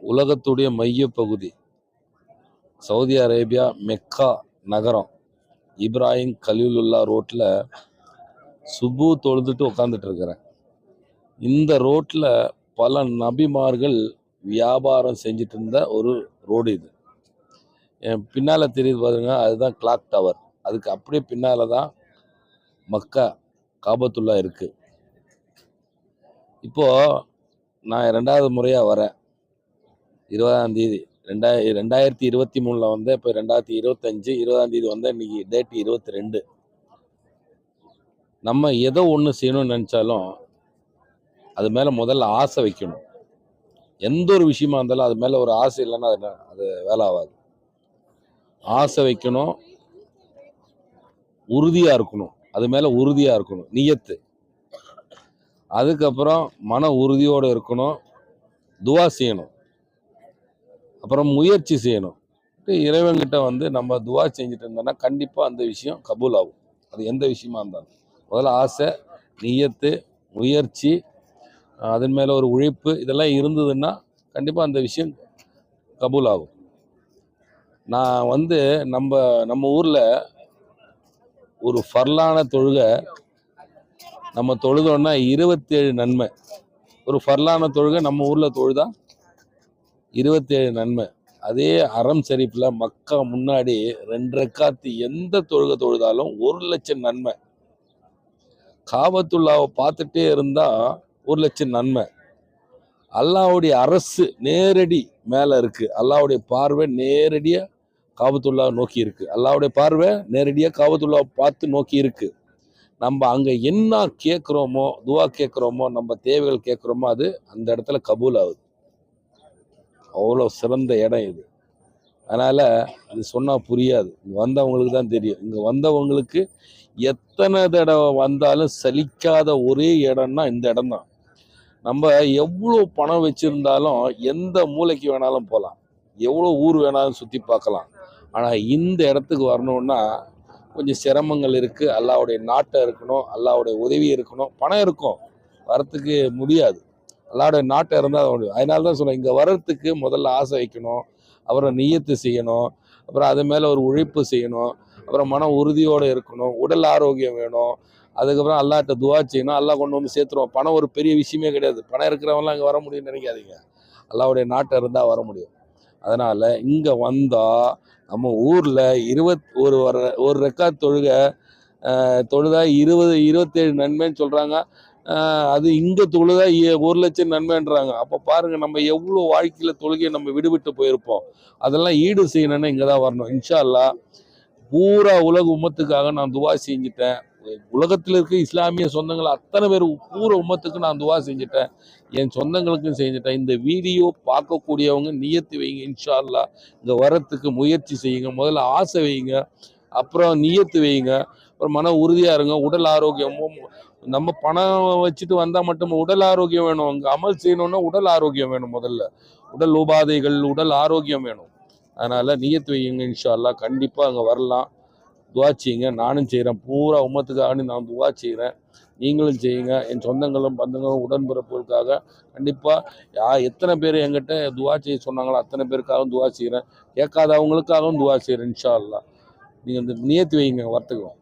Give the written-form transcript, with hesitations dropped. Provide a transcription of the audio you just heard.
உலகத்துடைய மைய பகுதி சவுதி அரேபியா மெக்கா நகரம் இப்ராஹிம் கலீலுல்லா ரோட்டில் சுபு தொழுதுட்டு உட்காந்துட்டு இருக்கிறேன். இந்த ரோட்டில் பல நபிமார்கள் வியாபாரம் செஞ்சுட்டு இருந்த ஒரு ரோடு இது. என் பின்னால் தெரியுது பாருங்க, அதுதான் கிளாக் டவர். அதுக்கு அப்படியே பின்னால் தான் மக்கா காபத்துல்லா இருக்கு. இப்போது நான் 2வது முறையாக வரேன். 20ஆம் தேதி 2023 வந்தேன். இப்போ 2025 20ஆம் தேதி வந்தேன். இன்னைக்கு டேட் 22. நம்ம ஏதோ ஒன்று செய்யணும்னு நினச்சாலும் அது மேலே முதல்ல ஆசை வைக்கணும். எந்த ஒரு விஷயமா இருந்தாலும் அது மேலே ஒரு ஆசை இல்லைன்னா அது வேலை ஆகாது. ஆசை வைக்கணும், உறுதியாக இருக்கணும், அது மேலே உறுதியாக இருக்கணும், நியத்து. அதுக்கப்புறம் மன உறுதியோடு இருக்கணும், துவா செய்யணும், அப்புறம் முயற்சி செய்யணும். இறைவன்கிட்ட நம்ம துவா செஞ்சுட்டு இருந்தோம்னா கண்டிப்பாக அந்த விஷயம் கபூல் ஆகும். அது எந்த விஷயமா இருந்தாலும் முதல்ல ஆசை, நியத்து, முயற்சி, அதன் மேலே ஒரு உழைப்பு, இதெல்லாம் இருந்ததுன்னா கண்டிப்பாக அந்த விஷயம் கபூல் ஆகும். நான் நம்ம ஊரில் ஒரு ஃபர்லான தொழுகை நம்ம தொழுதோன்னா 27 நன்மை. ஒரு ஃபர்லான தொழுகை நம்ம ஊரில் தொழுதா 27 நன்மை. அதே அரம் ஷரீஃபில் மக்கா முன்னாடி 2 ரக்காத்து எந்த தொழுகை தொழுதாலும் 1,00,000 நன்மை. காபத்துல்லாவை பார்த்துட்டே இருந்தால் 1,00,000 நன்மை. அல்லாஹ்வுடைய அரசு நேரடி மேலே இருக்கு. அல்லாஹ்வுடைய பார்வை நேரடியாக காபத்துல்லாவை நோக்கி இருக்கு. அல்லாஹ்வுடைய பார்வை நேரடியாக காபத்துல்லாவை பார்த்து நோக்கி இருக்கு. நம்ம அங்கே என்ன கேட்குறோமோ, துவா கேட்குறோமோ, நம்ம தேவைகள் கேட்குறோமோ, அது அந்த இடத்துல கபூல் ஆகுது. அவ்வளோ சிறந்த இடம் இது. அதனால் இது சொன்னால் புரியாது, இங்கே வந்தவங்களுக்கு தான் தெரியும். இங்கே வந்தவங்களுக்கு எத்தனை தடவை வந்தாலும் சலிக்காத ஒரே இடம்னா இந்த இடம் தான். நம்ம எவ்வளோ பணம் வச்சுருந்தாலும் எந்த மூளைக்கு வேணாலும் போகலாம், எவ்வளோ ஊர் வேணாலும் சுற்றி பார்க்கலாம். ஆனால் இந்த இடத்துக்கு வரணுன்னா கொஞ்சம் சிரமங்கள் இருக்குது. அல்லாஹ்வுடைய நாட்டம் இருக்கணும், அல்லாஹ்வுடைய உதவி இருக்கணும். பணம் இருக்கும், வரத்துக்கு முடியாது. அல்லாஹ்வுடைய நாட்டம் இருந்தால் அது முடியும். அதனால தான் சொன்னேன், இங்கே வர்றதுக்கு முதல்ல ஆசை வைக்கணும், அப்புறம் நியத்து செய்யணும், அப்புறம் அது மேலே ஒரு உழைப்பு செய்யணும், அப்புறம் மன உறுதியோடு இருக்கணும், உடல் ஆரோக்கியம் வேணும், அதுக்கப்புறம் அல்லாஹ்ட்ட துவா செய்யணும். அல்லாஹ் கொண்டு வந்து சேர்த்துருவோம். பணம் ஒரு பெரிய விஷயமே கிடையாது. பணம் இருக்கிறவங்களாம் இங்கே வர முடியும்னு நினைக்காதீங்க. அல்லாஹ்வுடைய நாட்டம் இருந்தால் வர முடியும். அதனால் இங்கே வந்தால் நம்ம ஊரில் ஒரு ரக்காத் தொழுதா 27 நன்மைன்னு சொல்கிறாங்க. அது இங்கே தொழுதா 1,00,000 நன்மைன்றாங்க. அப்போ பாருங்கள், நம்ம எவ்வளோ வாழ்க்கையில் தொழுகையை நம்ம விடுவிட்டு போயிருப்போம். அதெல்லாம் ஈடு செய்யணுன்னா இங்கே தான் வரணும். இன்ஷா அல்லாஹ் பூரா உலக உம்மத்துக்காக நான் துவா செஞ்சுட்டேன். உலகத்தில் இருக்க இஸ்லாமிய சொந்தங்கள் அத்தனை பேர் பூரா உம்மத்துக்கு நான் துவா செஞ்சுட்டேன், என் சொந்தங்களுக்கும் செஞ்சுட்டேன். இந்த வீடியோ பார்க்கக்கூடியவங்க நியத்து வைங்க. இன்ஷா அல்லாஹ் இங்கே வரத்துக்கு முயற்சி செய்யுங்க. முதல்ல ஆசை வைங்க, அப்புறம் நியத்து வைங்க, அப்புறம் மன உறுதியாக இருங்க. உடல் ஆரோக்கியமும், நம்ம பணம் வச்சுட்டு வந்தால் மட்டும் உடல் ஆரோக்கியம் வேணும். அங்கே அமல் செய்யணுன்னா உடல் ஆரோக்கியம் வேணும். முதல்ல உடல் உபாதைகள், உடல் ஆரோக்கியம் வேணும். அதனால் நியத்து வையுங்க. இன்ஷா அல்லாஹ் கண்டிப்பாக அங்கே வரலாம். துவா செய்யுங்க. நானும் செய்கிறேன், பூரா உம்மத்துக்காக நான் துவா செய்கிறேன். நீங்களும் செய்யுங்க. என் சொந்தங்களும் பந்தங்களும் உடன்பிறப்புகளுக்காக கண்டிப்பாக எத்தனை பேர் என்கிட்ட துவா செய்ய சொன்னாங்களோ அத்தனை பேருக்காகவும் துவா செய்கிறேன். கேட்காதவங்களுக்காகவும் துவா செய்கிறேன். இன்ஷா அல்லாஹ் நீங்கள் இந்த நியத்து வைங்க வரத்துக்கும்.